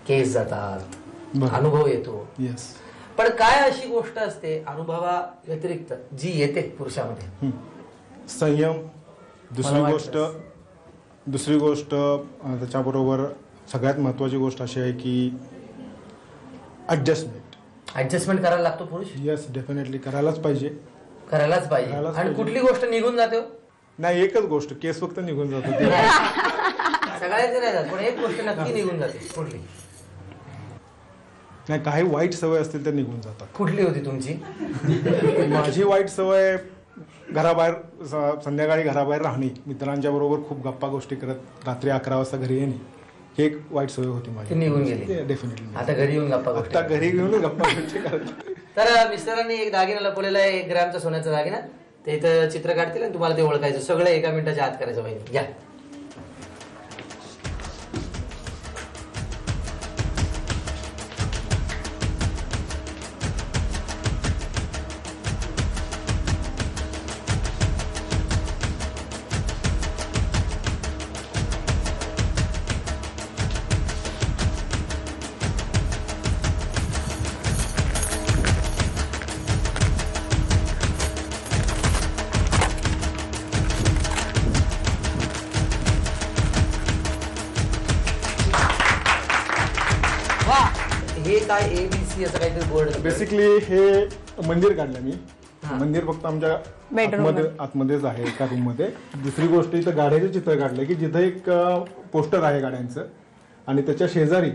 केस जातात, अनुभव येतो. येस. पण काय अशी गोष्ट असते अनुभवा व्यतिरिक्त जी येते पुरुषामध्ये? संयम. दुसरी गोष्ट त्याच्याबरोबर सगळ्यात महत्वाची गोष्ट अशी आहे की ऍडजस्टमेंट करायला लागतो पुरुष. येस, डेफिनेटली करायलाच पाहिजे. आणि कुठली गोष्ट निघून जाते? नाही, एकच गोष्ट, केस फक्त निघून जातो. सगळ्याचे नाही जात, पण एक गोष्ट नक्की निघून जाते. कुठली? नाही, काही वाईट सवय असतील तर निघून जातात. कुठली होती तुमची? माझी वाईट सवय घराबाहेर, संध्याकाळी घराबाहेर राहणे, मित्रांच्या बरोबर खूप गप्पा गोष्टी करत रात्री 11 वाजता घरी येणे, ही एक वाईट सवय होती माझी. निघून गेली डेफिनेटली. आता घरी येऊन आता घरी घेऊन गप्पा गोष्टी करत. तर मिस्टरांनी एक दागिना लपवलेला आहे, 1 ग्रॅमचा सोन्याचा दागिना. ते इथं चित्र काढतील आणि तुम्हाला ते ओळखायचं. सगळं 1 मिनिटाच्या आत करायचं. पाहिजे घ्या. हे काय ABC असं काहीतरी बोर्ड? बेसिकली हे मंदिर काढलं मी. मंदिर फक्त आमच्या आतमध्येच आहे, एका रूम मध्ये. दुसरी गोष्ट इथं गाड्याचे चित्र काढलं की जिथं एक पोस्टर आहे गाड्यांचं आणि त्याच्या शेजारी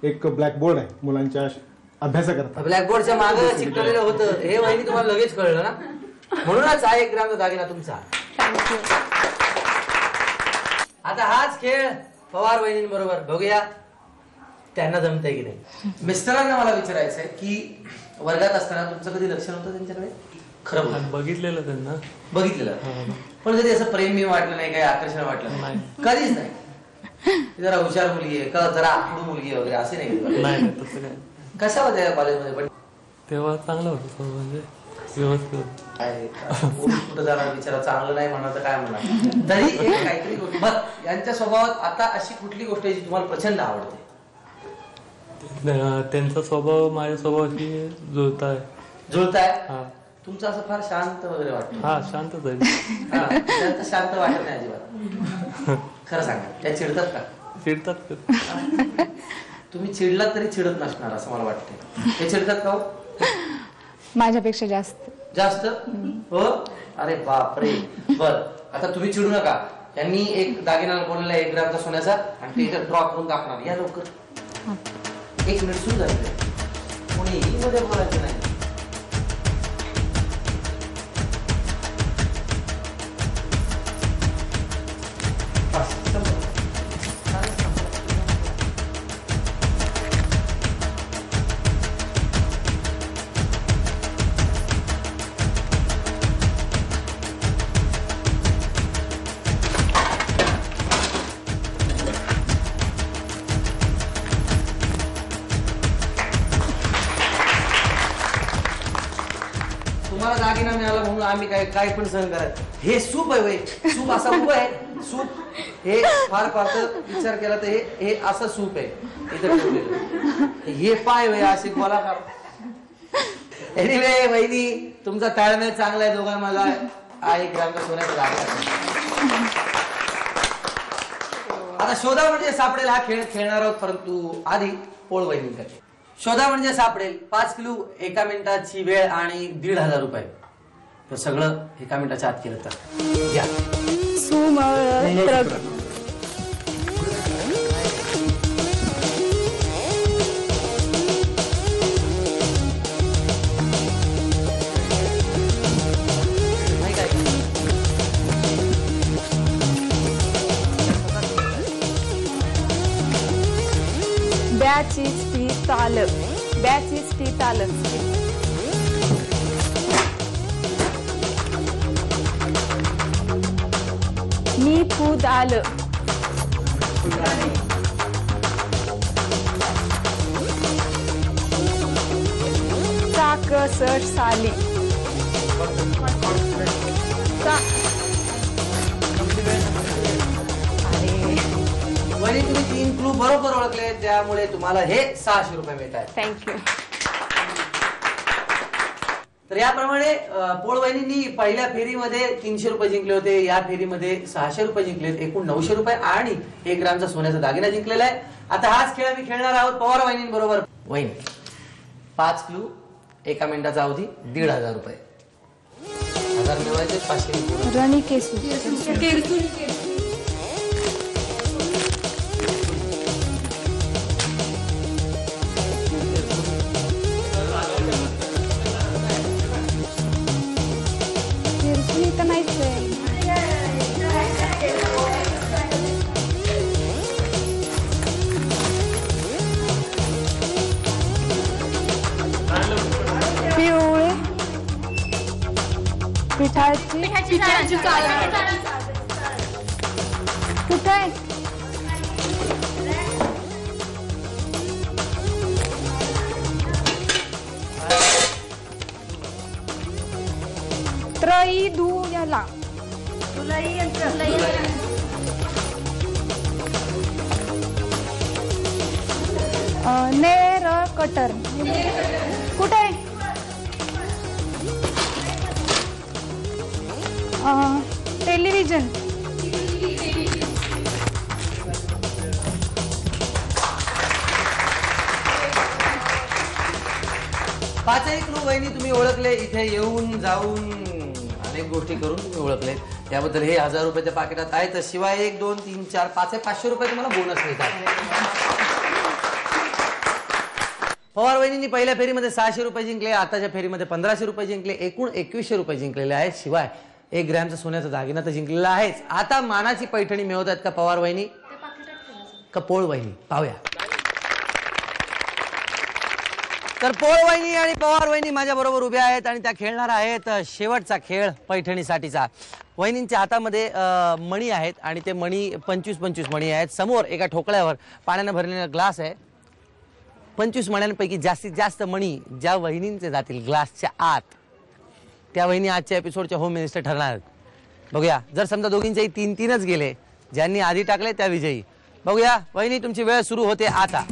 एक ब्लॅकबोर्ड आहे मुलांच्या अभ्यासाकरता. ब्लॅकबोर्डच्या मागे चिकटवलेलं होतं हे वहिनी तुम्हाला लगेच कळलं ना? म्हणूनच हा 1 ग्रॅमचा दागिना तुमचा. आता हाच खेळ पवार वहिनींबरोबर बघूया त्यांना जमतंय की नाही. मिस्टरांना मला विचारायचंय की वर्गात असताना तुमचं कधी लक्ष नव्हतं त्यांच्याकडे? खरं बघितलेलं त्यांना. बघितलेलं, पण कधी असं प्रेम मी वाटलं नाही, काही आकर्षण वाटलं नाही? कधीच नाही. जरा हुशार मुलगी आहे का, जरा आखडू मुलगी वगैरे असे नाही? तसं काय. कशा होत्या कॉलेजमध्ये? पण तेव्हा चांगलं होतं, म्हणजे व्यवस्थित. कुठं जाणार बिचारा, चांगलं नाही म्हणा तर काय म्हणा, तरी एक काहीतरी गोष्ट. बरं, यांच्या स्वभावात आता अशी कुठली गोष्ट आहे जी तुम्हाला प्रचंड आवडते? त्यांचा स्वभाव माझ्या स्वभावाशी जुळताय. तुमचं असं फार शांत वगैरे वाटतं? हा, शांतच आहे. त्यांचं शांत वाटत नाही अजिबात. खरं सांगा, त्या चिडतात का? चिडतात. तुम्ही चिडलात तरी चिडत नसणार असं मला वाटतं. ते चिडतात का? माझ्यापेक्षा जास्त. हो, अरे बापरे. बर, आता तुम्ही चिडू नका. यांनी एक दागिना बोललेला 1 ग्रॅमचा सोन्याचा आणि ते इथं ड्रॉ करून दाखवणार. या लवकर. 1 मिनिट सुरू झालं, कोणीही मध्ये बोलायचं नाही. तुम्हाला दागिना मिळाला म्हणून आम्ही काय पण सहन करायचं. हे सूप आहे, सूप असा उभं आहे. सूप हे फार पातळ विचार केला तर हे असं सूप आहे इथं ठेवलेलं. हे पाय वय असे गोलाकार. एनिवे वहिनी, तुमचा ताळमेळ चांगला आहे दोघांमध्ये. 1 ग्रॅमचा सोन्याचा दागिना. आता शोधा म्हणजे सापडेल हा खेळ खेळणार आहोत, परंतु आधी पोळ वहिनीकडे. शोधा म्हणजे सापडेल 5 किलो 1 मिनिटाची वेळ आणि 1,500 रुपये. तर सगळं 1 मिनिटाच्या आत केलं तर घ्या. बॅचीच ताल. मी पूद आलं. चाक सट साली. वहिनी तुम्ही 3 क्लू बरोबर ओळखले, त्यामुळे तुम्हाला हे 600 रुपये मिळत आहेत. थँक्यू. तर याप्रमाणे पोळ वहिनींनी पहिल्या फेरीमध्ये 300 रुपये जिंकले होते, या फेरीमध्ये 600 रुपये जिंकलेत, एकूण 900 रुपये आणि 1 ग्रामचा सोन्याचा दागिना जिंकलेला आहे. आता हाच खेळ आम्ही खेळणार आहोत पवार वहिनींबरोबर. वहिनी 5 क्लू, 1 मिनिटाचा अवधी, 1,500 रुपये. 1000 मिळवायचे, 500. रणी केसू. केसू तर नाहीच आहे. पिवळे. पिठाची. कुठं आहे? त्रयी धू याला. नेर कटर. कुठे आहे? टेलिव्हिजन. पाचही क्लू वहिनी तुम्ही ओळखले. इथे येऊन जाऊन अनेक गोष्टी करून तुम्ही ओळखले, त्याबद्दल हे 1000 रुपयाच्या पाकिटात आहे. तर शिवाय 1 2 3 4 5 500 रुपये तुम्हाला बोनस मिळतात. पवार वहिनींनी पहिल्या फेरीमध्ये 600 रुपये जिंकले, आताच्या फेरीमध्ये 1500 रुपये जिंकले, एकूण 2100 रुपये जिंकलेले आहेत. शिवाय 1 ग्रॅमचा सोन्याचा दागिना तर जिंकलेला आहेच. आता मानाची पैठणी मिळवत आहेत का पवार वहिनी का पोळ वहिनी? पाहूया. तर पोळ वहिनी आणि पवार वहिनी माझ्या बरोबर उभ्या आहेत आणि त्या खेळणार आहेत शेवटचा खेळ पैठणीसाठीचा. वहिनींच्या हातामध्ये मणी आहेत आणि ते मणी 25-25 मणी आहेत. समोर एका ठोकळ्यावर पाण्याने भरलेला ग्लास आहे. 25 मण्यांपैकी जास्तीत जास्त मणी ज्या वहिनींचे जातील ग्लासच्या आत, त्या वहिनी आजच्या एपिसोडच्या होम मिनिस्टर ठरणार आहेत. बघूया. जर समजा दोघींच्याही 3-3च गेले, ज्यांनी आधी टाकले त्या विजयी. बघूया. वहिनी तुमची वेळ सुरू होते आता.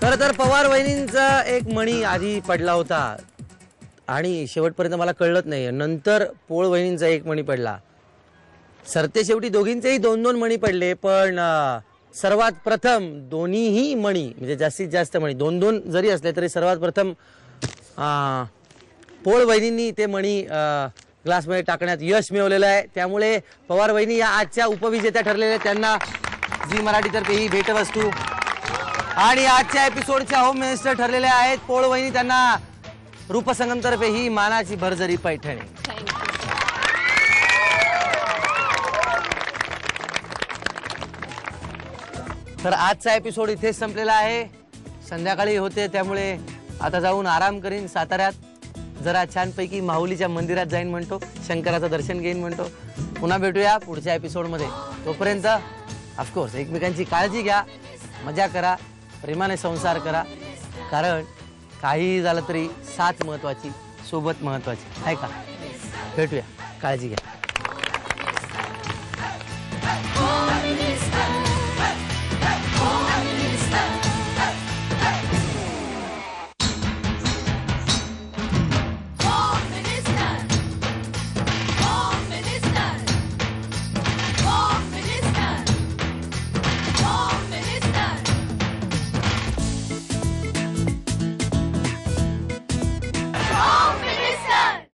खरं तर पवार वहिनींचा एक मणी आधी पडला होता आणि शेवटपर्यंत मला कळलंच नाही. नंतर पोळ वहिनींचा एक मणी पडला. सरते शेवटी दोघींचेही 2-2 मणी पडले, पण सर्वात प्रथम दोन्हीही मणी म्हणजे जास्तीत जास्त मणी 2-2 जरी असले तरी सर्वात प्रथम पोळ वहिनींनी ते मणी ग्लासमध्ये टाकण्यात यश मिळवलेलं आहे. त्यामुळे पवार वहिनी या आजच्या उपविजेत्या ठरलेल्या. त्यांना झी मराठीतर्फे ही भेटवस्तू आणि आजच्या एपिसोडच्या होम मिनिस्टर ठरलेल्या आहेत पोळ वहिनी. त्यांना रूपसंगमतर्फे ही मानाची भरजरी पैठणी. तर आजचा एपिसोड इथेच संपलेला आहे. संध्याकाळी होते त्यामुळे आता जाऊन आराम करीन साताऱ्यात. जरा छानपैकी माऊलीच्या मंदिरात जाईन म्हणतो, शंकराचं दर्शन घेईन म्हणतो. पुन्हा भेटूया पुढच्या एपिसोडमध्ये. तोपर्यंत ऑफकोर्स एकमेकांची काळजी घ्या, मजा करा, प्रेमाने संसार करा. कारण काही झालं तरी साथ महत्वाची, सोबत महत्वाची आहे का. भेटूया. काळजी घ्या.